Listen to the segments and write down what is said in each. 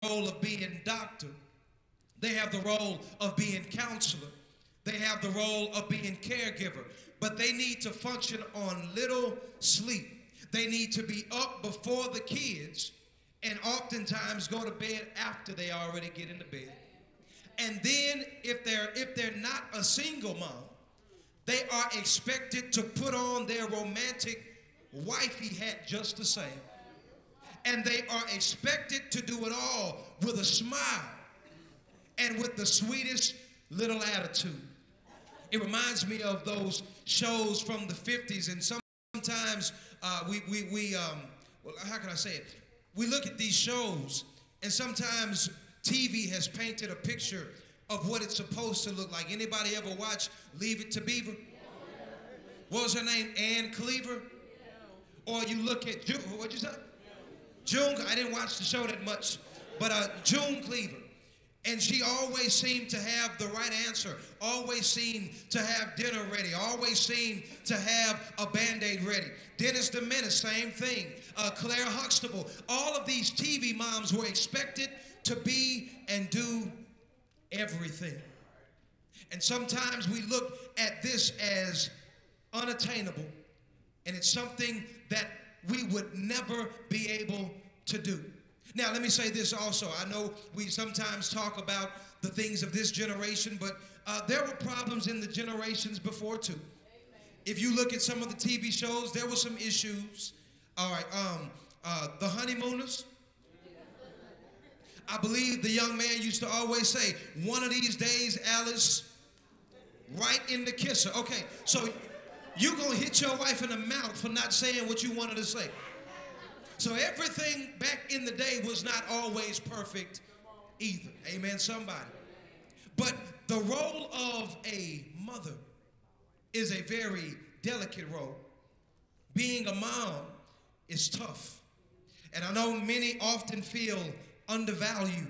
role of being doctor. They have the role of being counselor. They have the role of being caregiver. But they need to function on little sleep. They need to be up before the kids and oftentimes go to bed after they already get into bed. And then if they're not a single mom, they are expected to put on their romantic wifey hat just the same. And they are expected to do it all with a smile and with the sweetest little attitude. It reminds me of those shows from the 50s, and sometimes well, how can I say it? We look at these shows, and sometimes TV has painted a picture of what it's supposed to look like. Anybody ever watch Leave It to Beaver? What was her name? Ann Cleaver? Or you look at June, what'd you say? June, I didn't watch the show that much, but June Cleaver. And she always seemed to have the right answer, always seemed to have dinner ready, always seemed to have a Band-Aid ready. Dennis the Menace, same thing. Claire Huxtable. All of these TV moms were expected to be and do everything. And sometimes we look at this as unattainable, and it's something that we would never be able to do. Now, let me say this also. I know we sometimes talk about the things of this generation, but there were problems in the generations before too. If you look at some of the TV shows, there were some issues. All right, The Honeymooners. I believe the young man used to always say, one of these days, Alice, right in the kisser. Okay, so you're going to hit your wife in the mouth for not saying what you wanted to say. So everything back in the day was not always perfect either. Amen, somebody. But the role of a mother is a very delicate role. Being a mom is tough. And I know many often feel undervalued.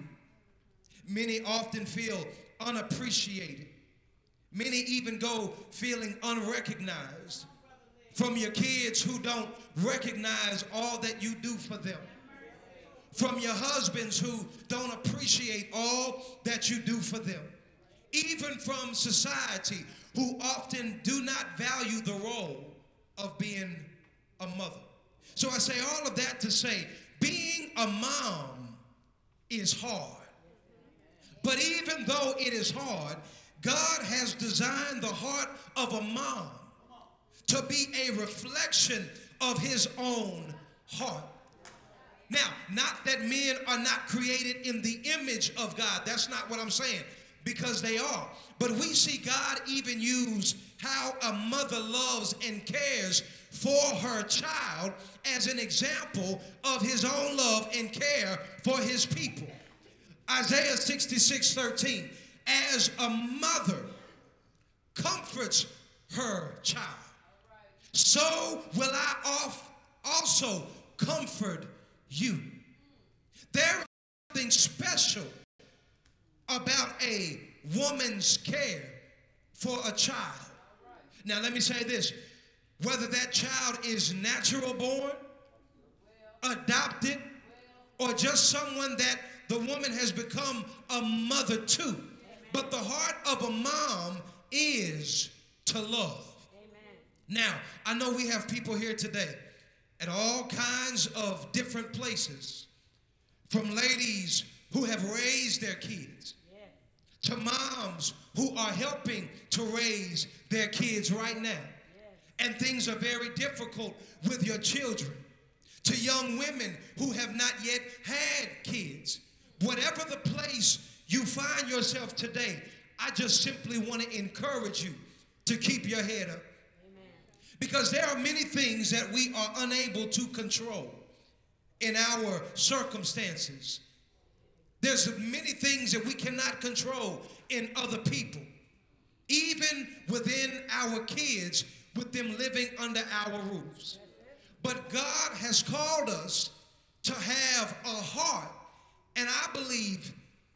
Many often feel unappreciated. Many even go feeling unrecognized from your kids who don't recognize all that you do for them. From your husbands who don't appreciate all that you do for them. Even from society who often do not value the role of being a mother. So I say all of that to say, being a mom is hard. But even though it is hard, God has designed the heart of a mom to be a reflection of his own heart. Now, not that men are not created in the image of God. That's not what I'm saying, because they are. But we see God even use how a mother loves and cares for her child as an example of his own love and care for his people. Isaiah 66:13, as a mother comforts her child, so will I also comfort you. There is something special about a woman's care for a child. Now let me say this, whether that child is natural born, adopted, or just someone that the woman has become a mother to, but the heart of a mom is to love. Now, I know we have people here today at all kinds of different places, from ladies who have raised their kids, to moms who are helping to raise their kids right now. And things are very difficult with your children, to young women who have not yet had kids. Whatever the place you find yourself today, I just simply want to encourage you to keep your head up. Because there are many things that we are unable to control in our circumstances. There's many things that we cannot control in other people. Even within our kids, with them living under our roofs. But God has called us to have a heart, and I believe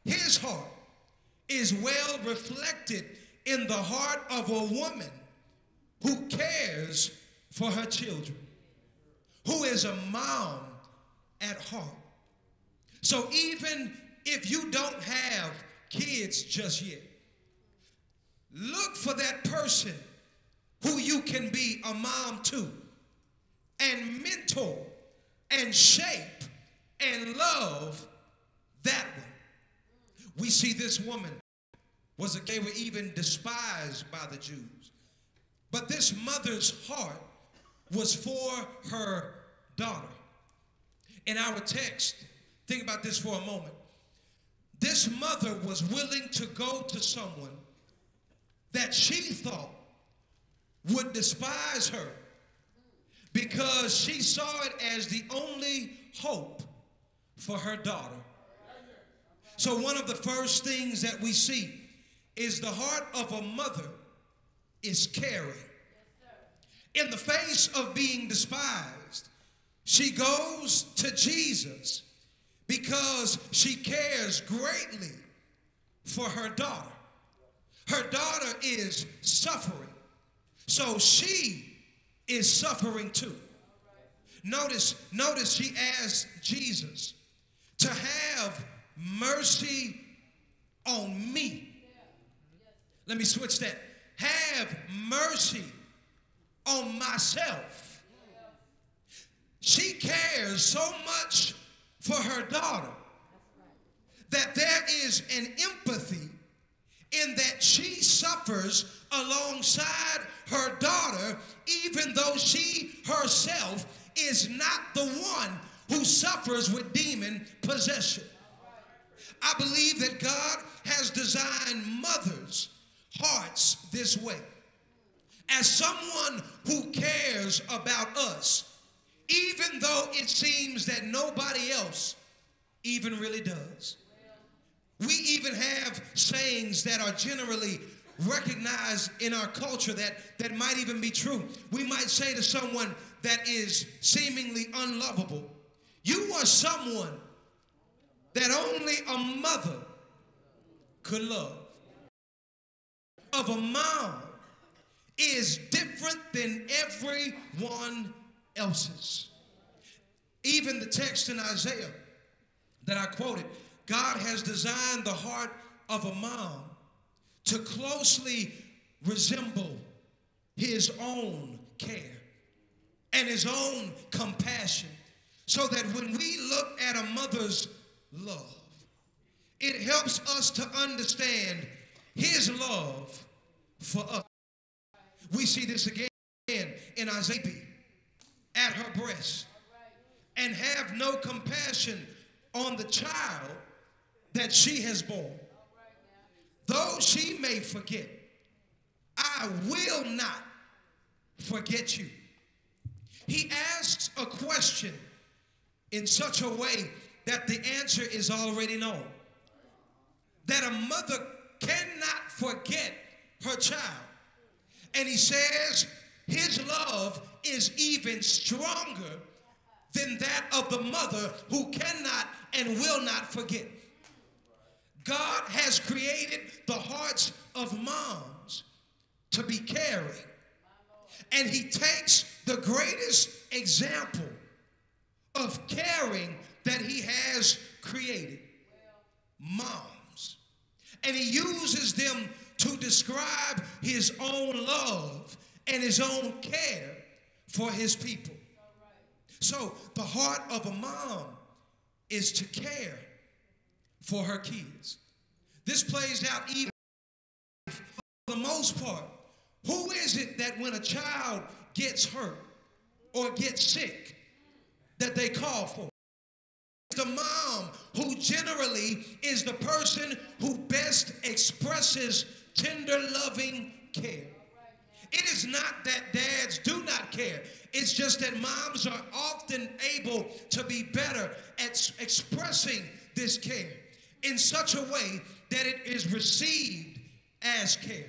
his heart is well reflected in the heart of a woman who cares for her children, who is a mom at heart. So even if you don't have kids just yet, look for that person who you can be a mom to and mentor and shape and love that one. We see this woman they were even despised by the Jews. But this mother's heart was for her daughter. In our text, think about this for a moment. This mother was willing to go to someone that she thought would despise her because she saw it as the only hope for her daughter. So one of the first things that we see is the heart of a mother is caring. In the face of being despised, she goes to Jesus because she cares greatly for her daughter. Her daughter is suffering, so she is suffering too. Notice she asked Jesus to have mercy on me. Let me switch that. Have mercy on myself. She cares so much for her daughter that there is an empathy in that she suffers alongside her daughter, even though she herself is not the one who suffers with demon possession. I believe that God has designed mothers' hearts this way. As someone who cares about us, even though it seems that nobody else even really does. We even have sayings that are generally recognized in our culture that might even be true. We might say to someone that is seemingly unlovable, you are someone that only a mother could love. Of a mom is different than everyone else's. Even the text in Isaiah that I quoted, God has designed the heart of a mom to closely resemble his own care and his own compassion, so that when we look at a mother's love, it helps us to understand his love for us. We see this again in Isaiah, at her breast, and have no compassion on the child that she has borne. Though she may forget, I will not forget you. He asks a question in such a way that the answer is already known. That a mother cannot forget her child. And he says his love is even stronger than that of the mother who cannot and will not forget. God has created the hearts of moms to be caring. And he takes the greatest example of caring that he has created, moms. And he uses them to describe his own love and his own care for his people. So the heart of a mom is to care for her kids. This plays out even for the most part. Who is it that when a child gets hurt or gets sick that they call for? The mom, who generally is the person who best expresses tender, loving care. It is not that dads do not care. It's just that moms are often able to be better at expressing this care in such a way that it is received as care.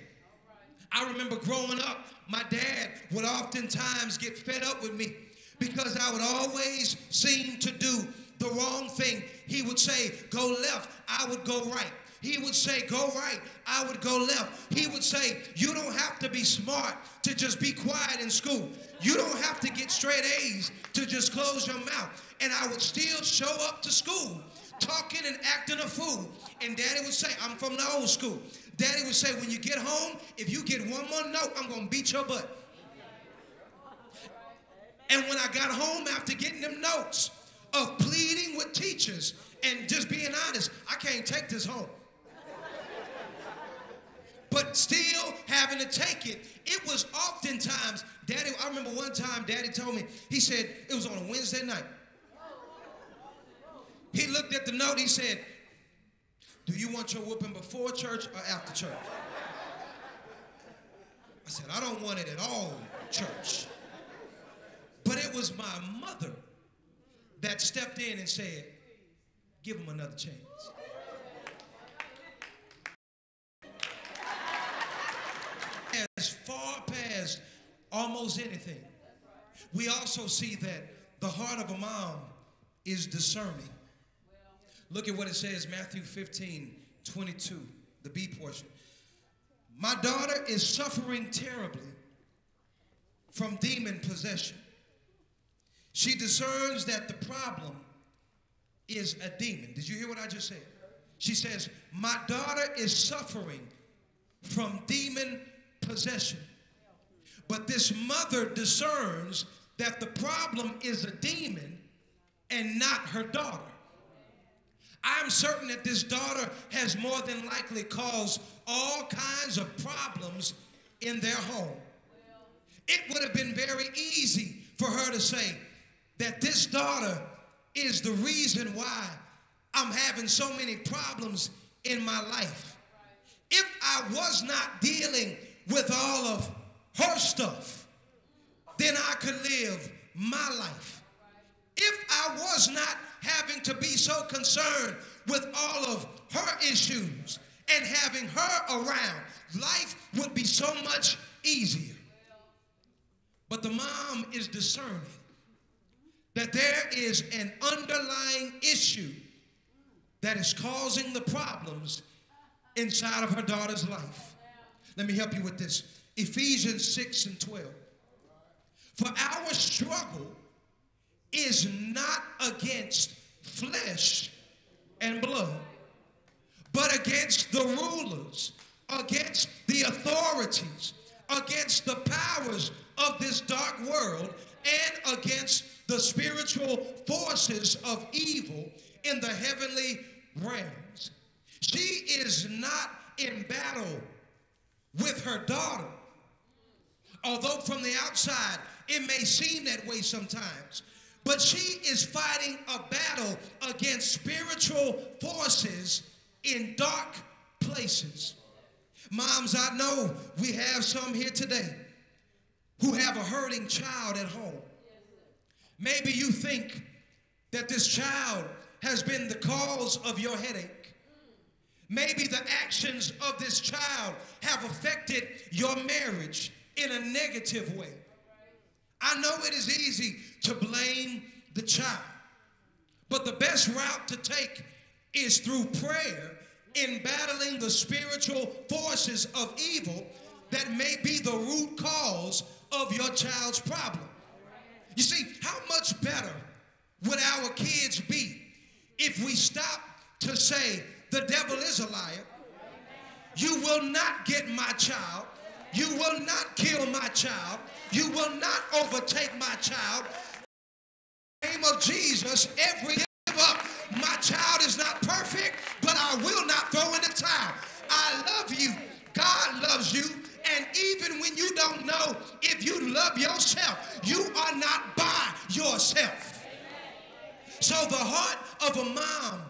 I remember growing up, my dad would oftentimes get fed up with me because I would always seem to do the wrong thing. He would say, go left, I would go right. He would say, go right, I would go left. He would say, you don't have to be smart to just be quiet in school. You don't have to get straight A's to just close your mouth. And I would still show up to school talking and acting a food. And Daddy would say, I'm from the old school. Daddy would say, when you get home, if you get one more note, I'm going to beat your butt. And when I got home after getting them notes of pleading with teachers and just being honest, I can't take this home. But still having to take it, it was oftentimes, Daddy, I remember one time Daddy told me, he said, it was on a Wednesday night. He looked at the note, he said, do you want your whooping before church or after church? I said, I don't want it at all, church. But it was my mother that stepped in and said, give him another chance. As far past almost anything, we also see that the heart of a mom is discerning. Look at what it says, Matthew 15:22, the B portion. My daughter is suffering terribly from demon possession. She discerns that the problem is a demon. Did you hear what I just said? She says, my daughter is suffering from demon possession. But this mother discerns that the problem is a demon and not her daughter. I'm certain that this daughter has more than likely caused all kinds of problems in their home. It would have been very easy for her to say that this daughter is the reason why I'm having so many problems in my life. If I was not dealing with all of her stuff, then I could live my life. If I was not having to be so concerned with all of her issues and having her around, life would be so much easier. But the mom is discerning that there is an underlying issue that is causing the problems inside of her daughter's life. Let me help you with this. Ephesians 6:12. For our struggle is not against flesh and blood, but against the rulers, against the authorities, against the powers of this dark world, and against the spiritual forces of evil in the heavenly realms. She is not in battle with her daughter. Although from the outside, it may seem that way sometimes. But she is fighting a battle against spiritual forces in dark places. Moms, I know we have some here today who have a hurting child at home. Maybe you think that this child has been the cause of your headache. Maybe the actions of this child have affected your marriage in a negative way. I know it is easy to blame the child, but the best route to take is through prayer in battling the spiritual forces of evil that may be the root cause of your child's problem. You see, how much better would our kids be if we stop to say, the devil is a liar. You will not get my child. You will not kill my child. You will not overtake my child. In the name of Jesus, every give up. My child is not perfect, but I will not throw in the towel. I love you. God loves you. And even when you don't know if you love yourself, you are not by yourself. So the heart of a mom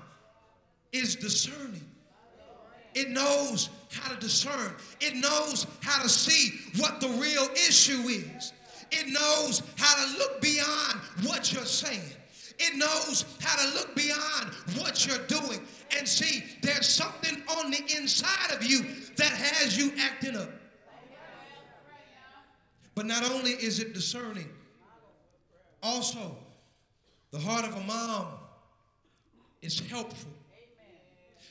is discerning. It knows how to discern. It knows how to see what the real issue is. It knows how to look beyond what you're saying. It knows how to look beyond what you're doing and see there's something on the inside of you that has you acting up. But not only is it discerning, also the heart of a mom is helpful.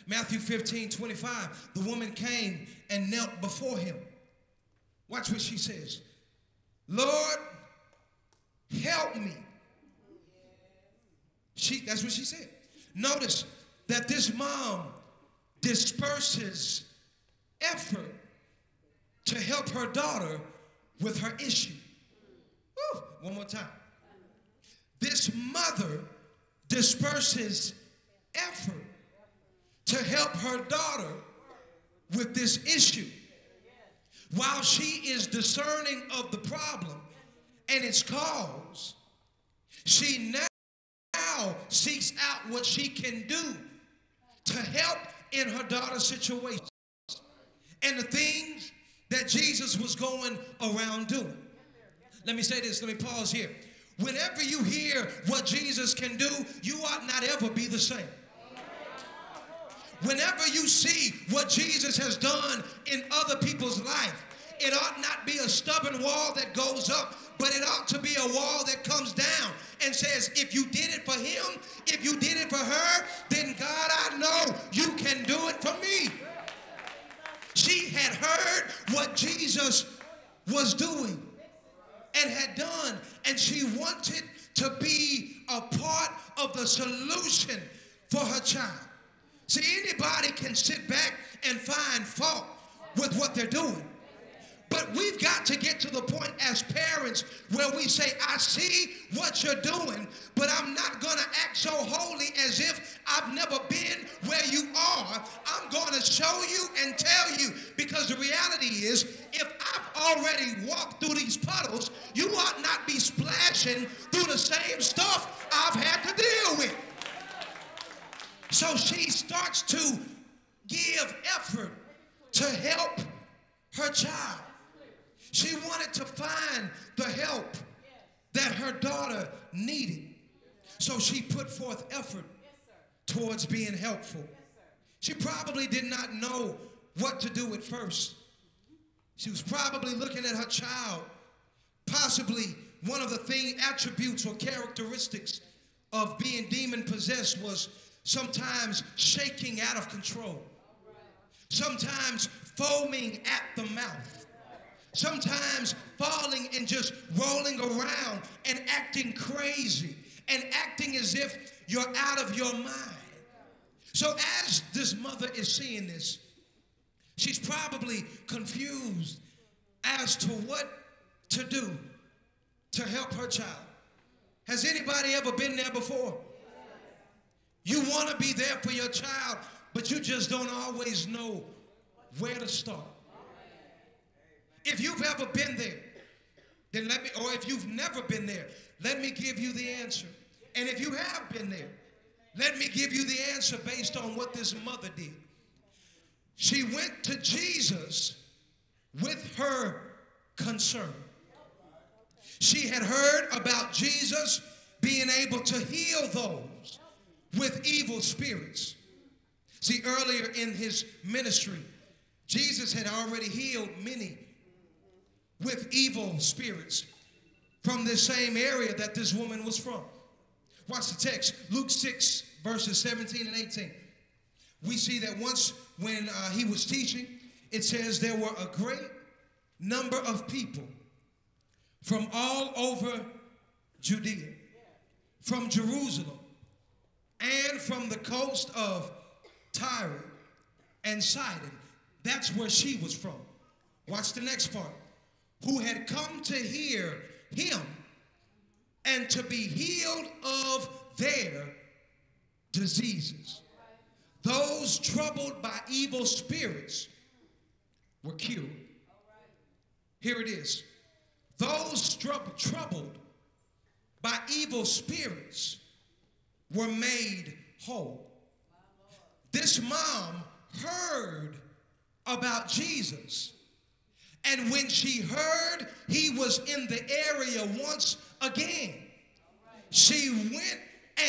Matthew 15:25, the woman came and knelt before him. Watch what she says. Lord, help me. That's what she said. Notice, that this mom disperses effort to help her daughter with her issue. Woo, one more time. This mother disperses effort to help her daughter with this issue. While she is discerning of the problem and its cause, she now seeks out what she can do to help in her daughter's situation and the things that Jesus was going around doing. Let me say this, let me pause here. Whenever you hear what Jesus can do, you ought not ever be the same. Whenever you see what Jesus has done in other people's life, it ought not be a stubborn wall that goes up, but it ought to be a wall that comes down and says, if you did it for him, if you did it for her, then God, I know you can do it for me. She had heard what Jesus was doing and had done, and she wanted to be a part of the solution for her child. See, anybody can sit back and find fault with what they're doing. But we've got to get to the point as parents where we say, I see what you're doing, but I'm not going to act so holy as if I've never been where you are. I'm going to show you and tell you, because the reality is, if I've already walked through these puddles, you ought not be splashing through the same stuff I've had to deal with. So she starts to give effort to help her child. She wanted to find the help that her daughter needed. So she put forth effort towards being helpful. She probably did not know what to do at first. She was probably looking at her child. Possibly one of the attributes or characteristics of being demon-possessed was sometimes shaking out of control. Sometimes foaming at the mouth. Sometimes falling and just rolling around and acting crazy and acting as if you're out of your mind. So as this mother is seeing this, she's probably confused as to what to do to help her child. Has anybody ever been there before? You want to be there for your child, but you just don't always know where to start. If you've ever been there, then or if you've never been there, let me give you the answer. And if you have been there, let me give you the answer based on what this mother did. She went to Jesus with her concern. She had heard about Jesus being able to heal those with evil spirits. See, earlier in his ministry, Jesus had already healed many with evil spirits from this same area that this woman was from. Watch the text, Luke 6, verses 17 and 18. We see that once when he was teaching, it says there were a great number of people from all over Judea, from Jerusalem, and from the coast of Tyre and Sidon. That's where she was from. Watch the next part. Who had come to hear him and to be healed of their diseases. Those troubled by evil spirits were cured. Here it is. Those troubled by evil spirits were made whole. This mom heard about Jesus. And when she heard he was in the area once again, she went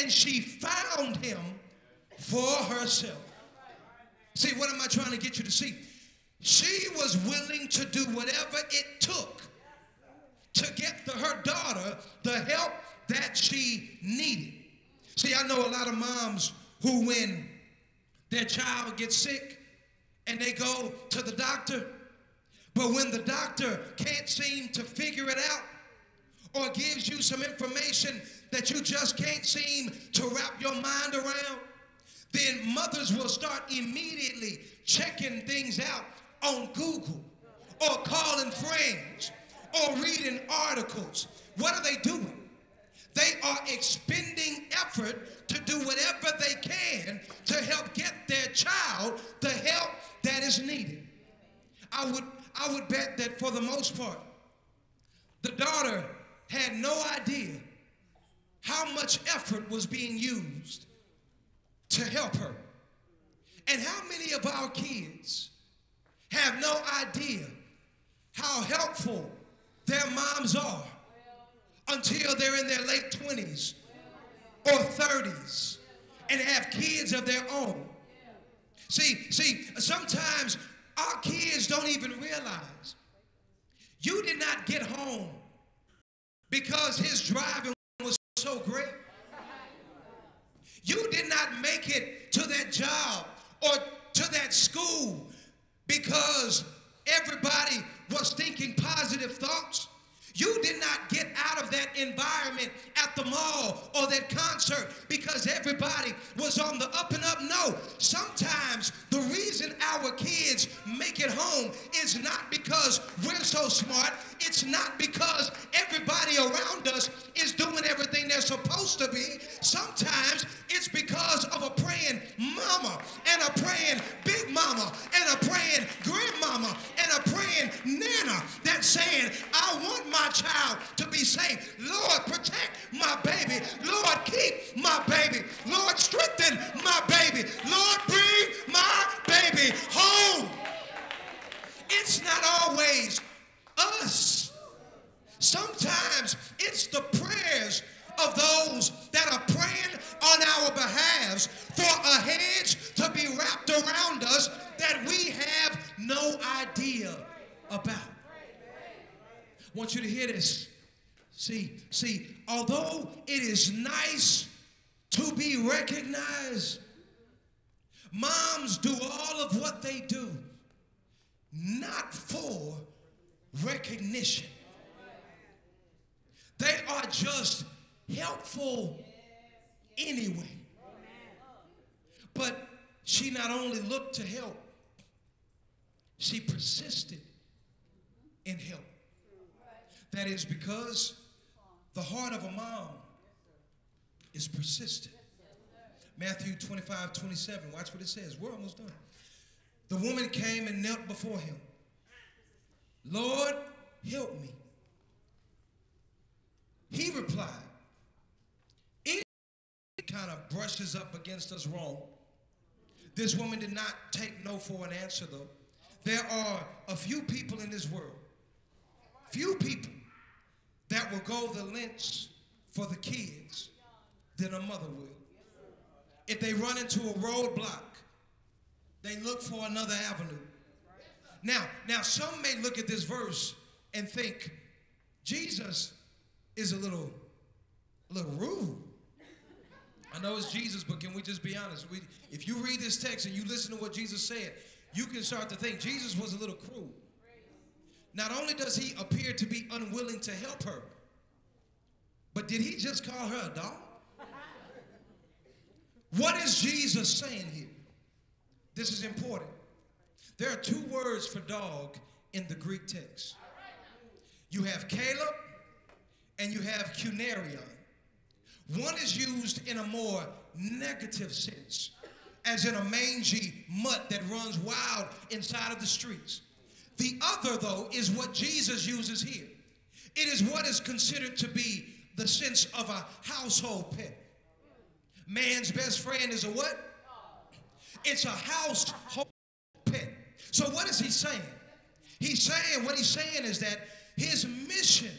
and she found him for herself. See, what am I trying to get you to see? She was willing to do whatever it took to get her daughter the help that she needed. See, I know a lot of moms who, when their child gets sick and they go to the doctor, but when the doctor can't seem to figure it out or gives you some information that you just can't seem to wrap your mind around, then mothers will start immediately checking things out on Google or calling friends or reading articles. What are they doing? They are expending effort to do whatever they can to help get their child the help that is needed. I would bet that for the most part, the daughter had no idea how much effort was being used to help her. And how many of our kids have no idea how helpful their moms are until they're in their late 20s or 30s and have kids of their own? See, sometimes our kids don't even realize you did not get home because his driving was so great. You did not make it to that job or to that school because everybody was thinking positive thoughts. You did not get out of that environment at the mall or that concert because everybody was on the up and up. No, sometimes the reason our kids make it home is not because we're so smart. It's not because everybody around us is doing everything they're supposed to be. Sometimes it's because of a praying mama and a praying big mama and a praying grandmama and a praying nana that's saying, I want my child to be safe. Lord, protect my baby. Lord, keep my baby. Lord, strengthen my baby. Lord, bring my baby home. It's not always us. Sometimes it's the prayers of those that are praying on our behalves for a hedge to be wrapped around us that we have no idea about. I want you to hear this. See, although it is nice to be recognized, moms do all of what they do not for recognition. They are just helpful anyway. But she not only looked to help, she persisted in help. That is because the heart of a mom is persistent. Matthew 25:27, watch what it says. We're almost done. The woman came and knelt before him. Lord, help me. He replied, it kind of brushes up against us wrong. This woman did not take no for an answer, though. There are a few people in this world, few people that will go the lengths for the kids than a mother will. If they run into a roadblock, they look for another avenue. Now some may look at this verse and think, Jesus is a little rude. I know it's Jesus, but can we just be honest? If you read this text and you listen to what Jesus said, you can start to think Jesus was a little cruel. Not only does he appear to be unwilling to help her, but did he just call her a dog? What is Jesus saying here? This is important. There are two words for dog in the Greek text. You have Caleb and you have cunarion. One is used in a more negative sense, as in a mangy mutt that runs wild inside of the streets. The other, though, is what Jesus uses here. It is what is considered to be the sense of a household pet. Man's best friend is a what? It's a household pet. So what is he saying? What he's saying is that his mission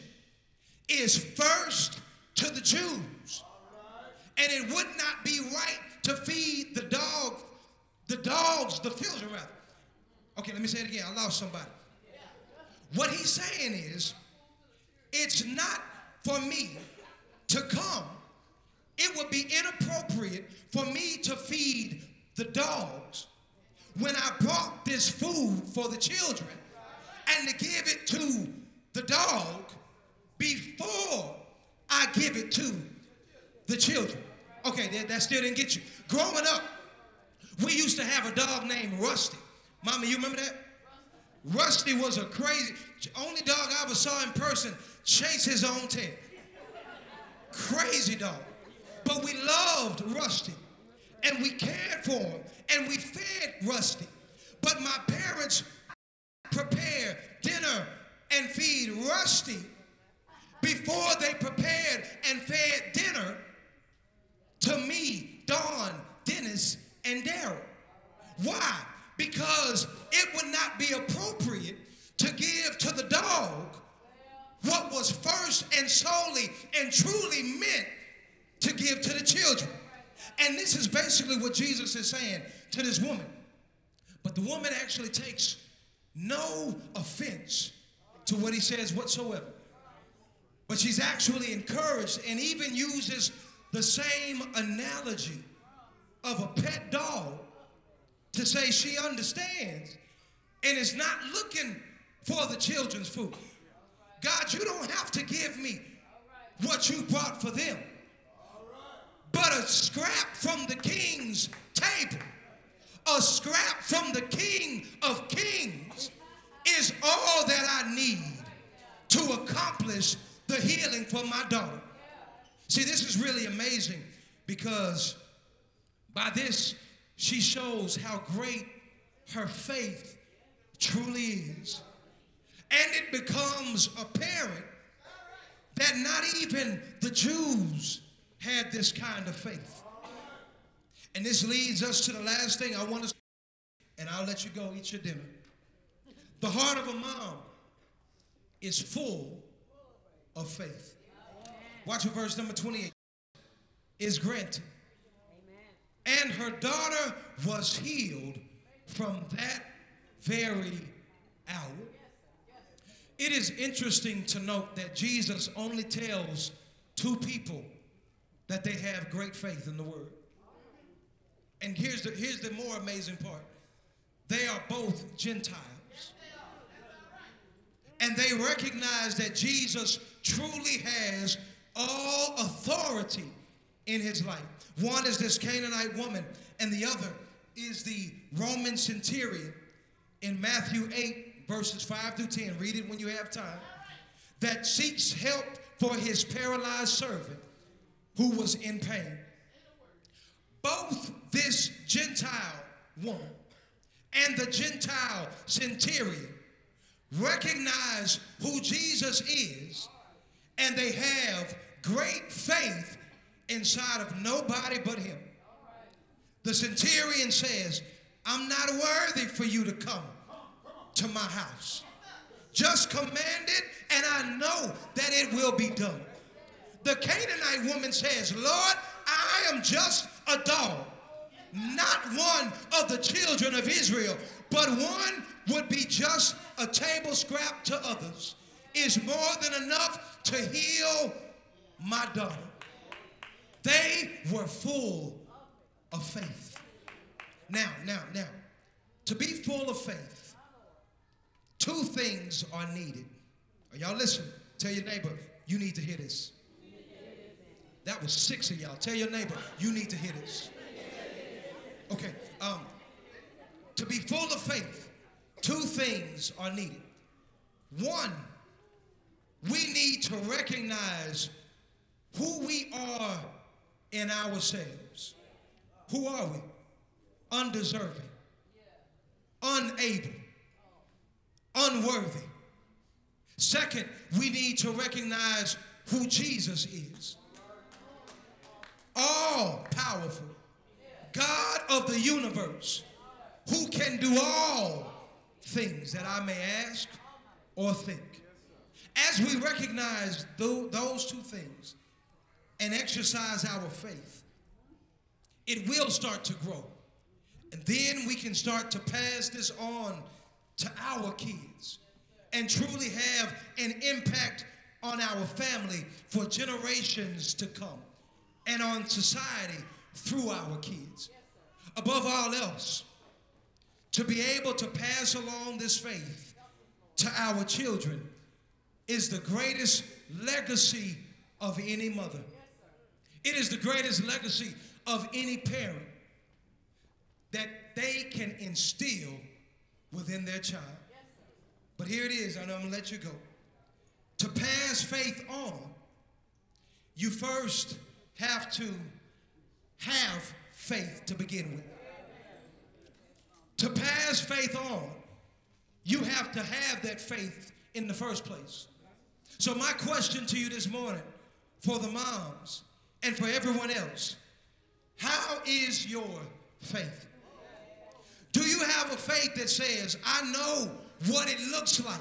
is first to the Jews. And it would not be right to feed the children rather. Okay, let me say it again. I lost somebody. What he's saying is, it's not for me to come. It would be inappropriate for me to feed the dogs when I brought this food for the children and to give it to the dog before I give it to the children. Okay, that still didn't get you. Growing up, We used to have a dog named Rusty. Mama, you remember that? Rusty was a crazy, only dog I ever saw in person chase his own tail. Crazy dog. But we loved Rusty, and we cared for him, and we fed Rusty. But my parents prepared dinner and feed Rusty before they prepared and fed dinner to me, Dawn, Dennis, and Daryl. Why? Because it would not be appropriate to give to the dog what was first and solely and truly meant to give to the children. And this is basically what Jesus is saying to this woman. But the woman actually takes no offense to what he says whatsoever. But she's actually encouraged and even uses the same analogy of a pet dog to say she understands and is not looking for the children's food. God, you don't have to give me what you brought for them, but a scrap from the king's table, a scrap from the King of Kings is all that I need to accomplish the healing for my daughter. See, this is really amazing because by this, she shows how great her faith truly is. And it becomes apparent that not even the Jews had this kind of faith. And this leads us to the last thing I want to say, and I'll let you go eat your dinner. The heart of a mom is full of faith. Watch what verse number 28 is granted. And her daughter was healed from that very hour. It is interesting to note that Jesus only tells two people that they have great faith in the word. And here's the more amazing part. They are both Gentiles. And they recognize that Jesus truly has all authority in his life. One is this Canaanite woman, and the other is the Roman centurion in Matthew 8, verses 5 through 10. Read it when you have time. That seeks help for his paralyzed servant who was in pain. Both this Gentile woman and the Gentile centurion recognize who Jesus is, and they have great faith inside of nobody but him. The centurion says, I'm not worthy for you to come to my house. Just command it, and I know that it will be done. The Canaanite woman says, Lord, I am just a dog, not one of the children of Israel, but one would be just a table scrap to others, is more than enough to heal my daughter. They were full of faith. Now, to be full of faith, two things are needed. Are y'all listening? Tell your neighbor, you need to hear this. That was 6 of y'all. Tell your neighbor, you need to hear this. Okay, to be full of faith, two things are needed. One, we need to recognize who we are in ourselves. Who are we? Undeserving, unable, unworthy. Second, we need to recognize who Jesus is. All powerful, God of the universe, who can do all things that I may ask or think. As we recognize those two things and exercise our faith, it will start to grow. And then we can start to pass this on to our kids and truly have an impact on our family for generations to come and on society through our kids. Above all else, to be able to pass along this faith to our children is the greatest legacy of any mother. It is the greatest legacy of any parent. that they can instill within their child. But here it is, I know I'm going to let you go. To pass faith on, you first have to have faith to begin with. To pass faith on, you have to have that faith in the first place. So my question to you this morning, for the moms and for everyone else, how is your faith? Do you have a faith that says, I know what it looks like.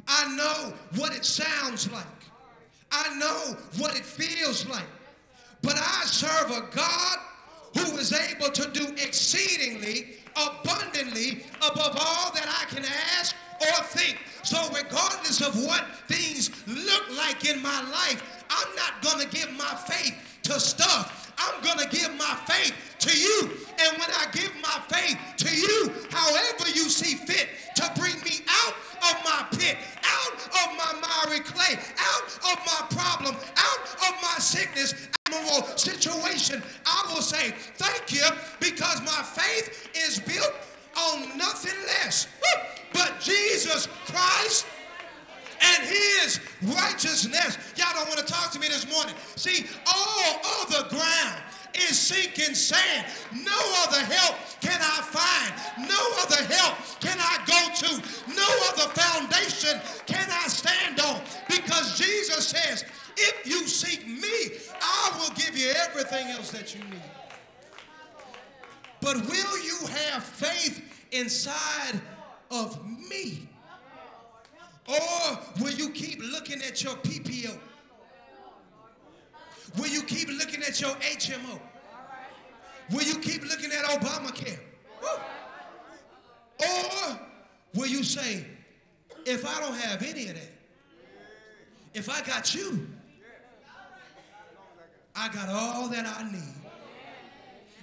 I know what it sounds like. I know what it feels like. But I serve a God who is able to do exceedingly, abundantly, above all that I can ask or think. So regardless of what things look like in my life, I'm not going to give my faith to stuff. I'm going to give my faith to you. And when I give my faith to you, however you see fit to bring me out of my pit, out of my miry clay, out of my problem, out of my sickness, situation, I will say thank you, because my faith is built on nothing less but Jesus Christ and his righteousness. Y'all don't want to talk to me this morning. See, all other ground is sinking sand. No other help can I find. No other help can I go to. No other foundation can I stand on. Because Jesus says, if you seek me, I will give you everything else that you need. But will you have faith inside of me? Or will you keep looking at your PPO? Will you keep looking at your HMO? Will you keep looking at Obamacare? Or will you say, if I don't have any of that, if I got you, I got all that I need.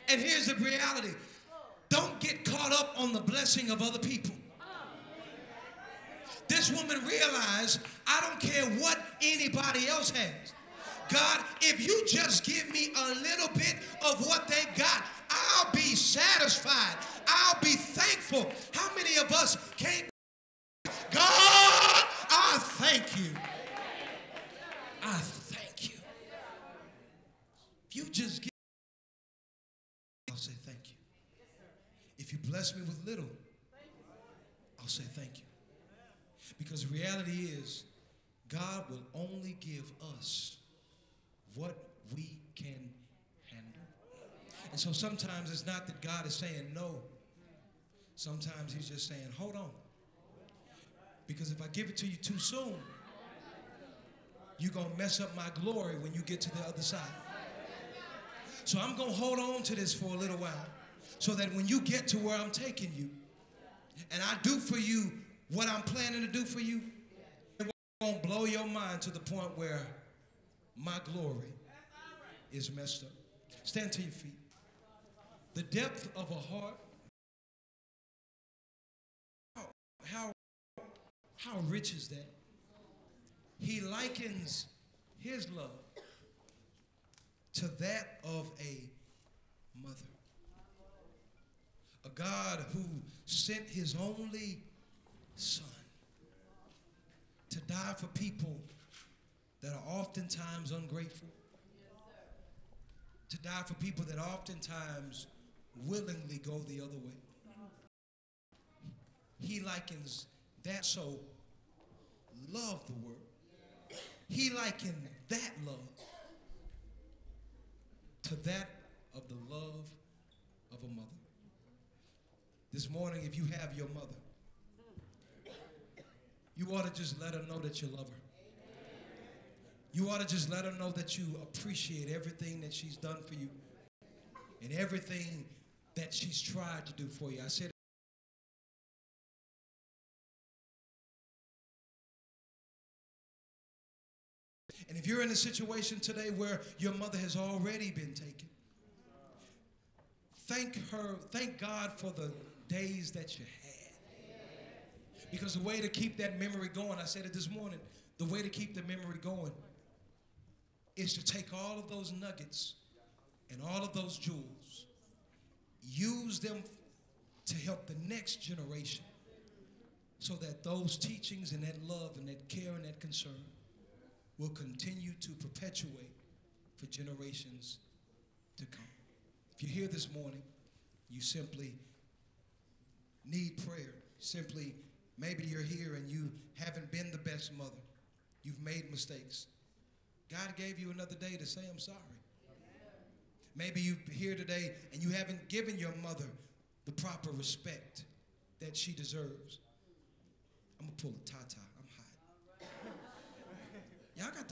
And here's the reality. Don't get caught up on the blessing of other people. This woman realized, I don't care what anybody else has. God, if you just give me a little bit of what they've got, I'll be satisfied. I'll be thankful. How many of us can't? God, I thank you. I thank you. If you just give, I'll say thank you. If you bless me with little, I'll say thank you. Because the reality is, God will only give us what we can handle. And so sometimes it's not that God is saying no. Sometimes he's just saying, hold on. Because if I give it to you too soon, you're going to mess up my glory when you get to the other side. So I'm going to hold on to this for a little while so that when you get to where I'm taking you and I do for you what I'm planning to do for you, it won't blow your mind to the point where my glory is messed up. Stand to your feet. The depth of a heart, how rich is that? He likens his love to that of a mother. A God who sent his only son to die for people that are oftentimes ungrateful, to die for people that oftentimes willingly go the other way. He likens that, so love the world. He likened that love to that of the love of a mother. This morning, if you have your mother, you ought to just let her know that you love her. You ought to just let her know that you appreciate everything that she's done for you and everything that she's tried to do for you. I said, and if you're in a situation today where your mother has already been taken, thank God for the days that you had. Because the way to keep that memory going, I said it this morning, the way to keep the memory going is to take all of those nuggets and all of those jewels use them to help the next generation so that those teachings and that love and that care and that concern will continue to perpetuate for generations to come. If you're here this morning, you simply need prayer. Simply, maybe you're here and you haven't been the best mother. You've made mistakes. God gave you another day to say, I'm sorry. Maybe you're here today and you haven't given your mother the proper respect that she deserves. I'm going to pull a ta-ta. I'm hot. Y'all got